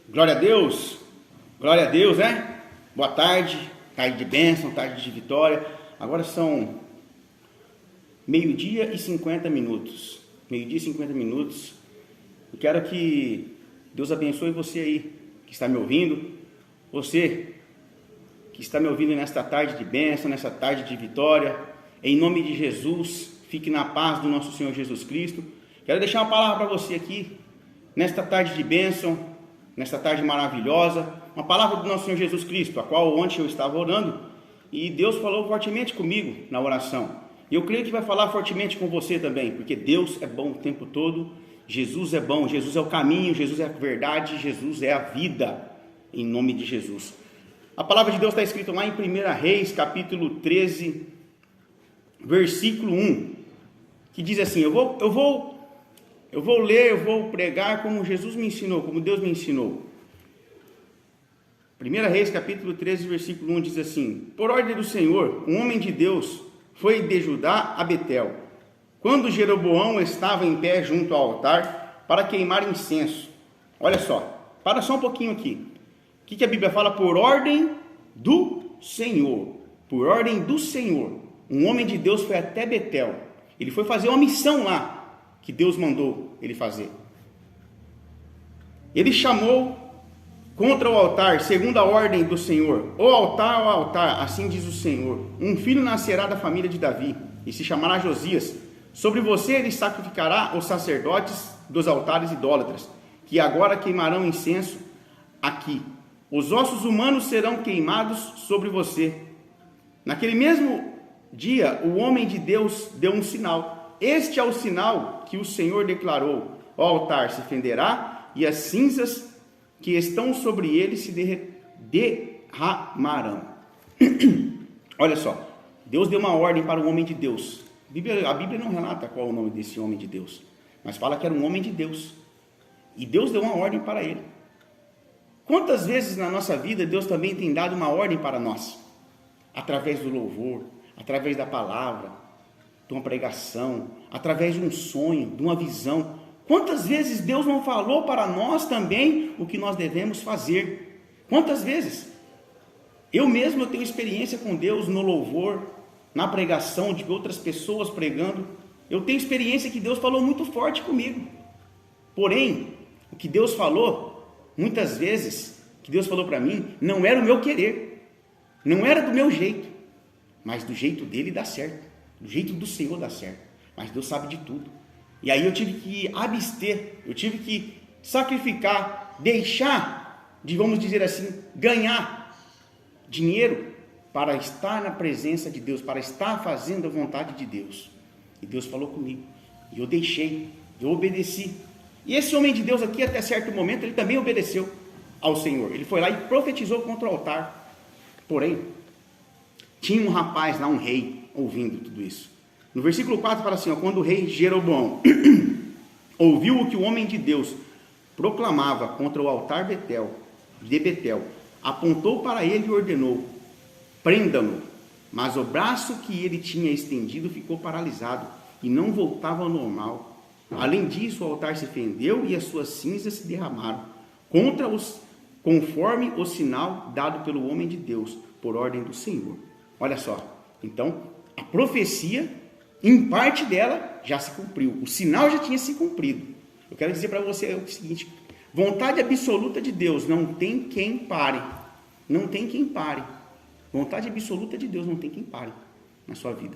Glória a Deus, né? Boa tarde, tarde de bênção, tarde de vitória. Agora são meio-dia e 50 minutos. Meio-dia e 50 minutos. Eu quero que Deus abençoe você aí que está me ouvindo. Você que está me ouvindo nesta tarde de bênção, nessa tarde de vitória. Em nome de Jesus, fique na paz do nosso Senhor Jesus Cristo. Quero deixar uma palavra para você aqui, nesta tarde de bênção, nesta tarde maravilhosa, uma palavra do nosso Senhor Jesus Cristo, a qual ontem eu estava orando, e Deus falou fortemente comigo na oração. E eu creio que vai falar fortemente com você também, porque Deus é bom o tempo todo, Jesus é bom, Jesus é o caminho, Jesus é a verdade, Jesus é a vida, em nome de Jesus. A palavra de Deus está escrita lá em 1 Reis, capítulo 13, versículo 1, que diz assim, eu vou ler, eu vou pregar como Jesus me ensinou, como Deus me ensinou. 1 Reis, capítulo 13, versículo 1 diz assim: por ordem do Senhor, um homem de Deus foi de Judá a Betel, quando Jeroboão estava em pé junto ao altar para queimar incenso. Olha só, para só um pouquinho aqui. O que a Bíblia fala? Por ordem do Senhor. Por ordem do Senhor. Um homem de Deus foi até Betel. Ele foi fazer uma missão lá que Deus mandou ele fazer. Ele chamou contra o altar, segundo a ordem do Senhor, o altar, assim diz o Senhor, um filho nascerá da família de Davi, e se chamará Josias. Sobre você ele sacrificará os sacerdotes dos altares idólatras, que agora queimarão incenso aqui. Os ossos humanos serão queimados sobre você. Naquele mesmo dia, o homem de Deus deu um sinal. Este é o sinal que o Senhor declarou: o altar se fenderá e as cinzas que estão sobre ele se derramarão. Olha só, Deus deu uma ordem para o homem de Deus. A Bíblia não relata qual é o nome desse homem de Deus, mas fala que era um homem de Deus. E Deus deu uma ordem para ele. Quantas vezes na nossa vida Deus também tem dado uma ordem para nós? Através do louvor, através da palavra, de uma pregação, através de um sonho, de uma visão. Quantas vezes Deus não falou para nós também o que nós devemos fazer? Quantas vezes? Eu mesmo tenho experiência com Deus no louvor, na pregação de outras pessoas pregando. Eu tenho experiência que Deus falou muito forte comigo. Porém, o que Deus falou, muitas vezes, que Deus falou para mim, não era o meu querer, não era do meu jeito, mas do jeito dele dá certo, do jeito do Senhor dá certo, mas Deus sabe de tudo. E aí eu tive que abster, eu tive que sacrificar, deixar de, vamos dizer assim, ganhar dinheiro para estar na presença de Deus, para estar fazendo a vontade de Deus. E Deus falou comigo, e eu deixei, eu obedeci. E esse homem de Deus aqui, até certo momento, ele também obedeceu ao Senhor. Ele foi lá e profetizou contra o altar. Porém, tinha um rapaz lá, um rei, ouvindo tudo isso. No versículo 4 fala assim, quando o rei Jeroboão ouviu o que o homem de Deus proclamava contra o altar de Betel, apontou para ele e ordenou: prenda-no. Mas o braço que ele tinha estendido ficou paralisado e não voltava ao normal. Além disso, o altar se fendeu e as suas cinzas se derramaram, conforme o sinal dado pelo homem de Deus, por ordem do Senhor. Olha só, então, a profecia, em parte dela, já se cumpriu. O sinal já tinha se cumprido. Eu quero dizer para você o seguinte: vontade absoluta de Deus, não tem quem pare. Não tem quem pare. Vontade absoluta de Deus, não tem quem pare na sua vida.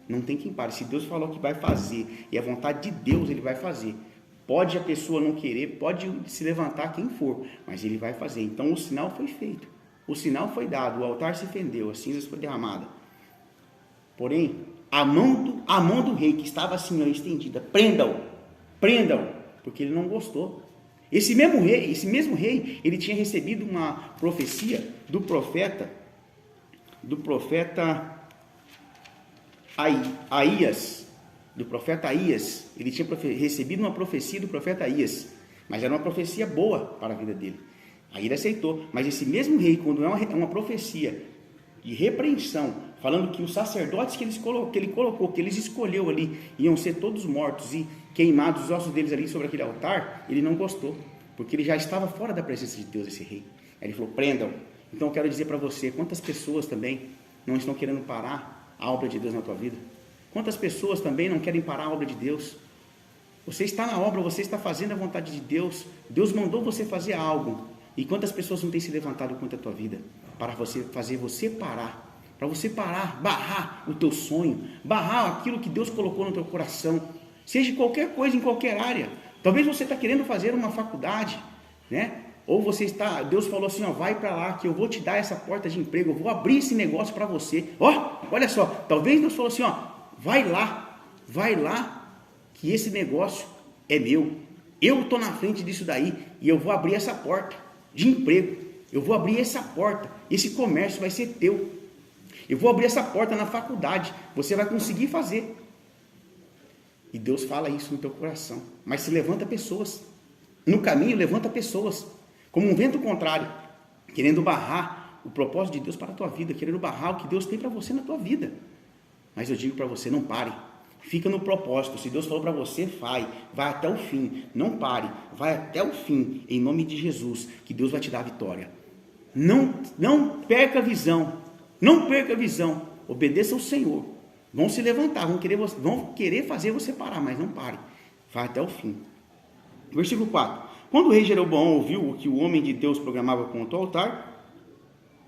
Não tem quem pare. Se Deus falou que vai fazer, e a vontade de Deus ele vai fazer. Pode a pessoa não querer, pode se levantar quem for, mas ele vai fazer. Então o sinal foi feito. O sinal foi dado, o altar se fendeu, as cinzas foram derramadas. Porém, a mão do rei que estava assim, estendida, prenda-o, porque ele não gostou. Esse mesmo rei, ele tinha recebido uma profecia do profeta Aías, ele tinha recebido uma profecia do profeta Aías, mas era uma profecia boa para a vida dele. Aí ele aceitou, mas esse mesmo rei, quando é uma profecia de repreensão, falando que os sacerdotes que ele colocou, que eles escolheu ali, iam ser todos mortos e queimados os ossos deles ali sobre aquele altar, ele não gostou, porque ele já estava fora da presença de Deus, esse rei. Aí ele falou, prendam. Então eu quero dizer para você, quantas pessoas também não estão querendo parar a obra de Deus na tua vida? Quantas pessoas também não querem parar a obra de Deus? Você está na obra, você está fazendo a vontade de Deus, Deus mandou você fazer algo, e quantas pessoas não têm se levantado contra a tua vida, para fazer você parar, para você parar, barrar o teu sonho, barrar aquilo que Deus colocou no teu coração, seja qualquer coisa, em qualquer área. Talvez você está querendo fazer uma faculdade, né? Ou Deus falou assim, ó, vai para lá que eu vou te dar essa porta de emprego, eu vou abrir esse negócio para você. Ó, olha só, talvez Deus falou assim, ó, vai lá, que esse negócio é meu. Eu estou na frente disso daí e eu vou abrir essa porta de emprego. Eu vou abrir essa porta, esse comércio vai ser teu. Eu vou abrir essa porta na faculdade, você vai conseguir fazer. E Deus fala isso no teu coração, mas se levanta pessoas. No caminho levanta pessoas, como um vento contrário, querendo barrar o propósito de Deus para a tua vida, querendo barrar o que Deus tem para você na tua vida. Mas eu digo para você, não pare. Fica no propósito. Se Deus falou para você, vai até o fim. Não pare, vai até o fim, em nome de Jesus, que Deus vai te dar a vitória. Não perca a visão. Não perca a visão. Obedeça ao Senhor. Vão se levantar, vão querer fazer você parar, mas não pare. Vai até o fim. Versículo 4. Quando o rei Jeroboão ouviu o que o homem de Deus programava contra o altar,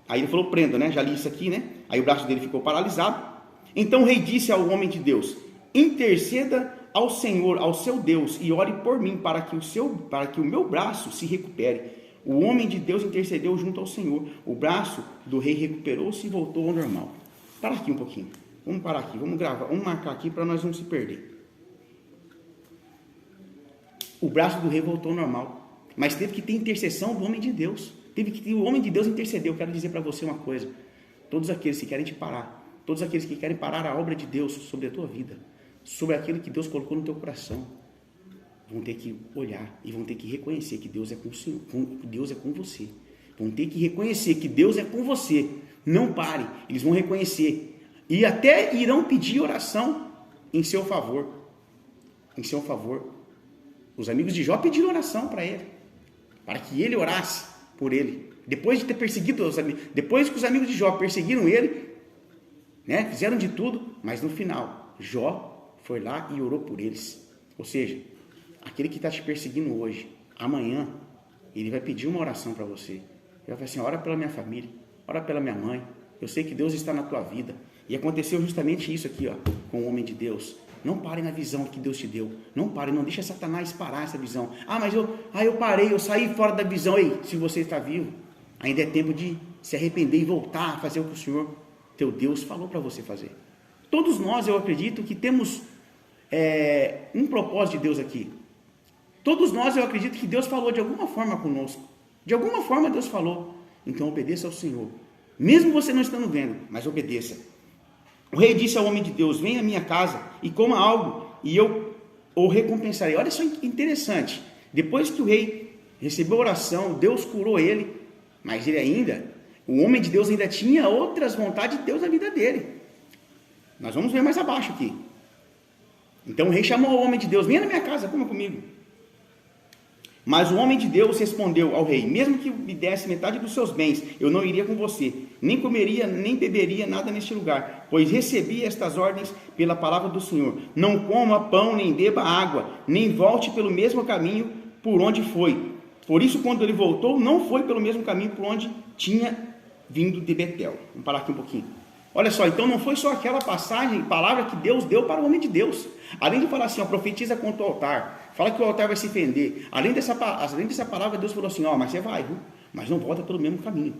aí ele falou, prenda, né? Já li isso aqui, né? Aí o braço dele ficou paralisado. Então o rei disse ao homem de Deus, interceda ao Senhor, ao seu Deus, e ore por mim, para que o meu braço se recupere. O homem de Deus intercedeu junto ao Senhor. O braço do rei recuperou-se e voltou ao normal. Para aqui um pouquinho. Vamos parar aqui, vamos gravar, vamos marcar aqui para nós não se perder. O braço do rei voltou ao normal, mas teve que ter intercessão do homem de Deus. O homem de Deus intercedeu. Eu quero dizer para você uma coisa. Todos aqueles que querem te parar, todos aqueles que querem parar a obra de Deus sobre a tua vida, sobre aquilo que Deus colocou no teu coração, vão ter que olhar e vão ter que reconhecer que Deus é com o Senhor, Deus é com você. Vão ter que reconhecer que Deus é com você. Não pare, eles vão reconhecer e até irão pedir oração em seu favor. Em seu favor. Os amigos de Jó pediram oração para ele, para que ele orasse por ele. Depois de ter perseguido os amigos, depois que os amigos de Jó perseguiram ele, né, fizeram de tudo, mas no final, Jó foi lá e orou por eles. Ou seja, aquele que está te perseguindo hoje, amanhã, ele vai pedir uma oração para você. Ele vai falar assim, ora pela minha família, ora pela minha mãe, eu sei que Deus está na tua vida. E aconteceu justamente isso aqui, ó, com o homem de Deus. Não pare na visão que Deus te deu. Não pare, não deixa Satanás parar essa visão. Mas eu parei, eu saí fora da visão. Ei, se você está vivo, ainda é tempo de se arrepender e voltar a fazer o que o Senhor, teu Deus, falou para você fazer. Todos nós, eu acredito, que temos um propósito de Deus aqui. Todos nós, eu acredito que Deus falou de alguma forma conosco. De alguma forma Deus falou. Então obedeça ao Senhor. Mesmo você não estando vendo, mas obedeça. O rei disse ao homem de Deus, venha à minha casa e coma algo, e eu o recompensarei. Olha só que interessante. Depois que o rei recebeu a oração, Deus curou ele, mas o homem de Deus ainda tinha outras vontades de Deus na vida dele. Nós vamos ver mais abaixo aqui. Então o rei chamou o homem de Deus, venha na minha casa, coma comigo. Mas o homem de Deus respondeu ao rei, mesmo que me desse metade dos seus bens, eu não iria com você, nem comeria, nem beberia nada neste lugar, pois recebi estas ordens pela palavra do Senhor. Não coma pão, nem beba água, nem volte pelo mesmo caminho por onde foi. Por isso, quando ele voltou, não foi pelo mesmo caminho por onde tinha vindo de Betel. Vamos parar aqui um pouquinho. Olha só, então não foi só aquela palavra que Deus deu para o homem de Deus. Além de falar assim, ó, profetiza contra o altar, fala que o altar vai se fender. Além dessa palavra, Deus falou assim, ó, mas você vai, viu? Mas não volta pelo mesmo caminho.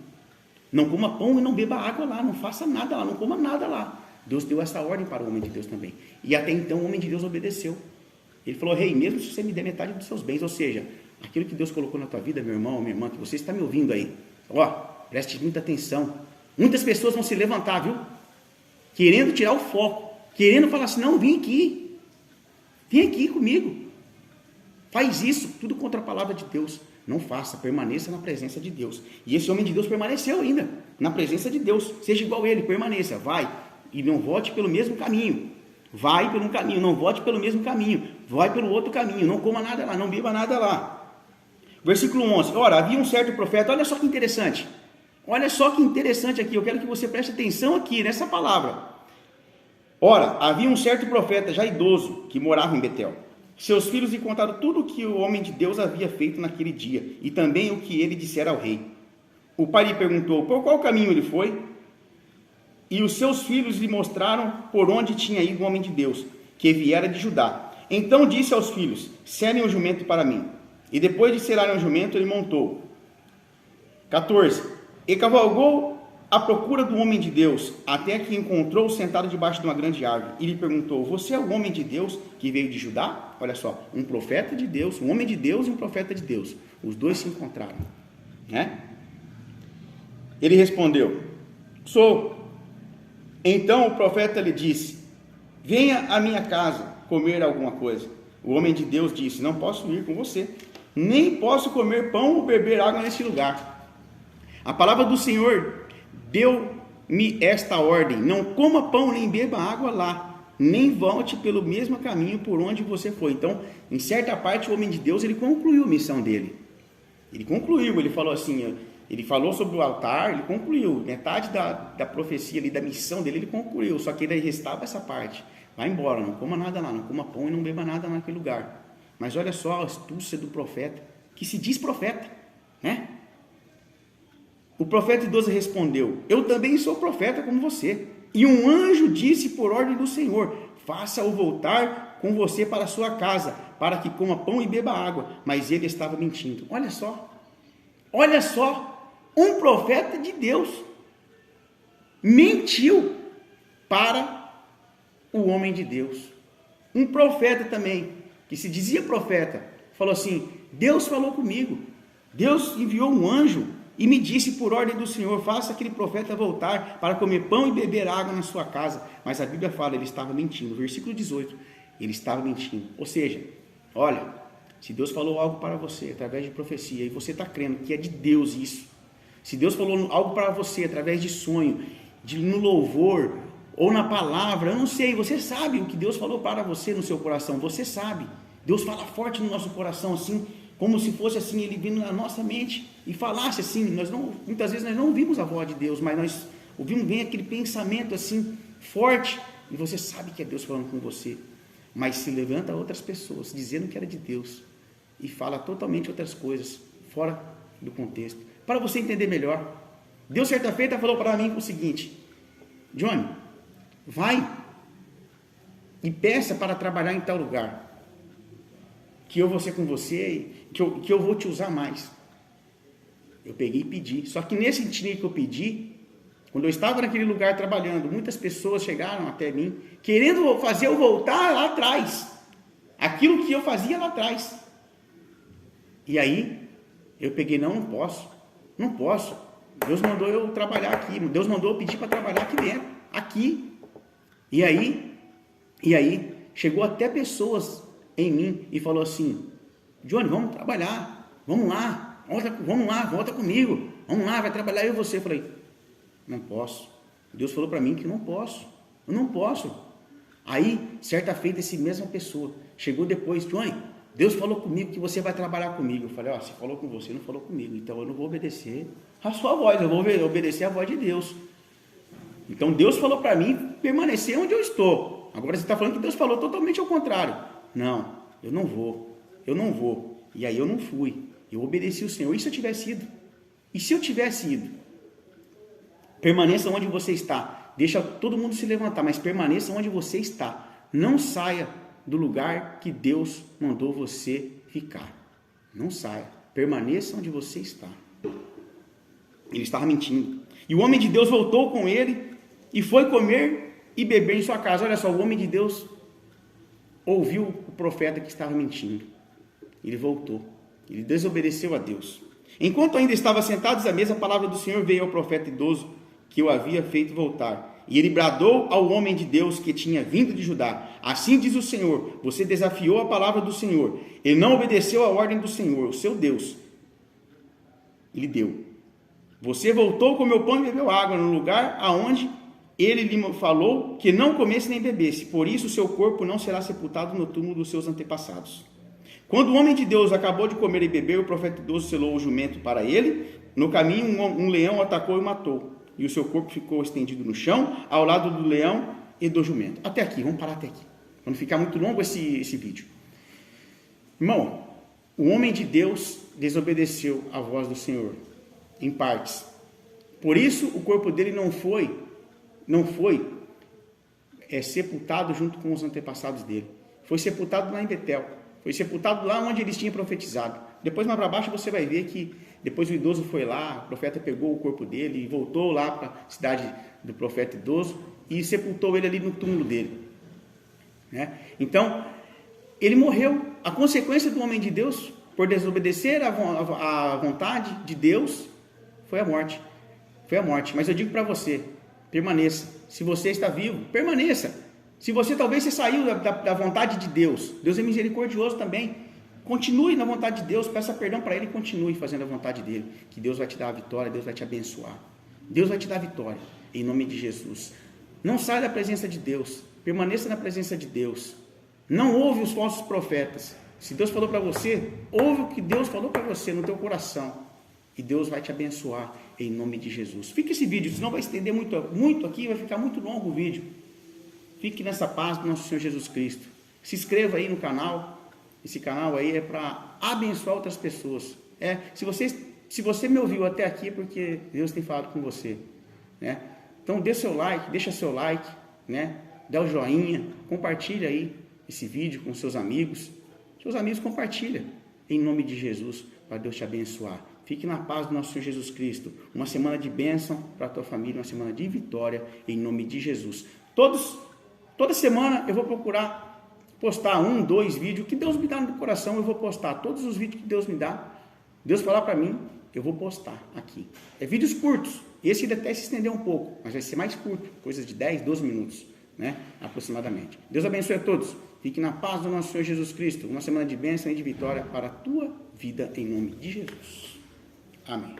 Não coma pão e não beba água lá, não faça nada lá, não coma nada lá. Deus deu essa ordem para o homem de Deus também. E até então o homem de Deus obedeceu. Ele falou, rei, mesmo se você me der metade dos seus bens, ou seja, aquilo que Deus colocou na tua vida, meu irmão, minha irmã, que você está me ouvindo aí, ó, preste muita atenção. Muitas pessoas vão se levantar, viu? Querendo tirar o foco, querendo falar assim, não, vem aqui comigo. Faz isso, tudo contra a palavra de Deus. Não faça, permaneça na presença de Deus. E esse homem de Deus permaneceu ainda, na presença de Deus. Seja igual a ele, permaneça, vai. E não volte pelo mesmo caminho. Vai por um caminho, não volte pelo mesmo caminho. Vai pelo outro caminho, não coma nada lá, não beba nada lá. Versículo 11. Ora, havia um certo profeta, olha só que interessante. Olha só que interessante aqui, eu quero que você preste atenção aqui nessa palavra. Ora, havia um certo profeta já idoso que morava em Betel. Seus filhos lhe contaram tudo o que o homem de Deus havia feito naquele dia e também o que ele dissera ao rei. O pai lhe perguntou por qual caminho ele foi, e os seus filhos lhe mostraram por onde tinha ido o homem de Deus, que viera de Judá. Então disse aos filhos: selem o jumento para mim. E depois de selarem o jumento, ele montou. 14. E cavalgou à procura do homem de Deus, até que encontrou sentado debaixo de uma grande árvore. E lhe perguntou: você é o homem de Deus que veio de Judá? Olha só, um profeta de Deus, um homem de Deus e um profeta de Deus. Os dois se encontraram, né? Ele respondeu: sou. Então o profeta lhe disse: venha à minha casa comer alguma coisa. O homem de Deus disse: não posso ir com você, nem posso comer pão ou beber água nesse lugar. A palavra do Senhor deu-me esta ordem: não coma pão nem beba água lá, nem volte pelo mesmo caminho por onde você foi. Então, em certa parte, o homem de Deus, ele concluiu a missão dele. Ele concluiu, ele falou assim, ele falou sobre o altar, ele concluiu, metade da profecia ali, da missão dele, ele concluiu, só que ele restava essa parte. Vai embora, não coma nada lá, não coma pão e não beba nada naquele lugar. Mas olha só a astúcia do profeta, que se diz profeta, né? O profeta idoso respondeu: eu também sou profeta como você. E um anjo disse por ordem do Senhor: faça-o voltar com você para a sua casa, para que coma pão e beba água. Mas ele estava mentindo. Olha só, um profeta de Deus mentiu para o homem de Deus. Um profeta também, que se dizia profeta, falou assim: Deus falou comigo, Deus enviou um anjo e me disse por ordem do Senhor: faça aquele profeta voltar para comer pão e beber água na sua casa. Mas a Bíblia fala, ele estava mentindo. Versículo 18, ele estava mentindo. Ou seja, olha, se Deus falou algo para você através de profecia e você está crendo que é de Deus isso, se Deus falou algo para você através de sonho, no louvor ou na palavra, eu não sei, você sabe o que Deus falou para você no seu coração, você sabe. Deus fala forte no nosso coração assim, como se fosse assim, ele vindo na nossa mente e falasse assim. Muitas vezes nós não ouvimos a voz de Deus, mas nós ouvimos bem aquele pensamento assim, forte, e você sabe que é Deus falando com você, mas se levanta outras pessoas, dizendo que era de Deus, e fala totalmente outras coisas, fora do contexto, para você entender melhor. Deus certa feita falou para mim o seguinte: Johnny, vai e peça para trabalhar em tal lugar, que eu vou ser com você, que eu vou te usar mais. Eu peguei e pedi, só que nesse dia que eu pedi, quando eu estava naquele lugar trabalhando, muitas pessoas chegaram até mim, querendo fazer eu voltar lá atrás, aquilo que eu fazia lá atrás. E aí, eu peguei: não posso, Deus mandou eu trabalhar aqui, Deus mandou eu pedir para trabalhar aqui dentro, aqui. E aí, chegou até pessoas em mim e falou assim: Johnny, vamos trabalhar, vamos lá, volta comigo, vamos lá, vai trabalhar eu e você. Eu falei: não posso, Deus falou para mim que eu não posso. Aí, certa feita, essa mesma pessoa chegou depois: Johnny, Deus falou comigo que você vai trabalhar comigo. Eu falei: se falou com você, não falou comigo, então eu não vou obedecer a sua voz, eu vou obedecer a voz de Deus. Então Deus falou para mim permanecer onde eu estou. Agora você está falando que Deus falou totalmente ao contrário. Não, eu não vou. E aí eu não fui, eu obedeci o Senhor. E se eu tivesse ido? E se eu tivesse ido? Permaneça onde você está. Deixa todo mundo se levantar, mas permaneça onde você está. Não saia do lugar que Deus mandou você ficar. Não saia. Permaneça onde você está. Ele estava mentindo. E o homem de Deus voltou com ele e foi comer e beber em sua casa. Olha só, o homem de Deus ouviu o profeta que estava mentindo. Ele voltou. Ele desobedeceu a Deus. Enquanto ainda estavam sentados à mesa, a palavra do Senhor veio ao profeta idoso que o havia feito voltar. E ele bradou ao homem de Deus que tinha vindo de Judá: assim diz o Senhor, você desafiou a palavra do Senhor, ele não obedeceu a ordem do Senhor, o seu Deus. Ele deu. Você voltou, comeu pão e bebeu água no lugar aonde ele lhe falou que não comesse nem bebesse. Por isso o seu corpo não será sepultado no túmulo dos seus antepassados. Quando o homem de Deus acabou de comer e beber, o profeta idoso selou o jumento para ele. No caminho, um leão atacou e o matou. E o seu corpo ficou estendido no chão, ao lado do leão e do jumento. Até aqui, vamos parar até aqui. Para não ficar muito longo esse vídeo. Irmão, o homem de Deus desobedeceu a voz do Senhor, em partes. Por isso, o corpo dele não foi sepultado junto com os antepassados dele. Foi sepultado lá em Betel. Foi sepultado lá onde eles tinham profetizado. Depois, mais para baixo, você vai ver que depois o idoso foi lá, o profeta pegou o corpo dele e voltou lá para a cidade do profeta idoso e sepultou ele ali no túmulo dele. Né? Então, ele morreu. A consequência do homem de Deus, por desobedecer a vontade de Deus, foi a morte. Foi a morte. Mas eu digo para você, permaneça. Se você está vivo, permaneça. Se você talvez saiu da vontade de Deus, Deus é misericordioso também. Continue na vontade de Deus, peça perdão para Ele e continue fazendo a vontade dEle. Que Deus vai te dar a vitória, Deus vai te abençoar. Deus vai te dar a vitória, em nome de Jesus. Não saia da presença de Deus, permaneça na presença de Deus. Não ouve os falsos profetas. Se Deus falou para você, ouve o que Deus falou para você no teu coração. E Deus vai te abençoar, em nome de Jesus. Fique esse vídeo, senão vai estender muito aqui, vai ficar muito longo o vídeo. Fique nessa paz do nosso Senhor Jesus Cristo. Se inscreva aí no canal. Esse canal aí é para abençoar outras pessoas. Se você me ouviu até aqui, é porque Deus tem falado com você. Né? Então, deixa seu like, né? Dá o joinha, compartilha aí esse vídeo com seus amigos. Seus amigos compartilha, em nome de Jesus, para Deus te abençoar. Fique na paz do nosso Senhor Jesus Cristo. Uma semana de bênção para a tua família, uma semana de vitória, em nome de Jesus. Toda semana eu vou procurar postar 1, 2 vídeos que Deus me dá no coração, eu vou postar todos os vídeos que Deus me dá. Deus falar para mim, eu vou postar aqui. Vídeos curtos. Esse ainda até se estender um pouco, mas vai ser mais curto, coisas de 10, 12 minutos, né? Aproximadamente. Deus abençoe a todos. Fique na paz do nosso Senhor Jesus Cristo. Uma semana de bênção e de vitória para a tua vida, em nome de Jesus. Amém.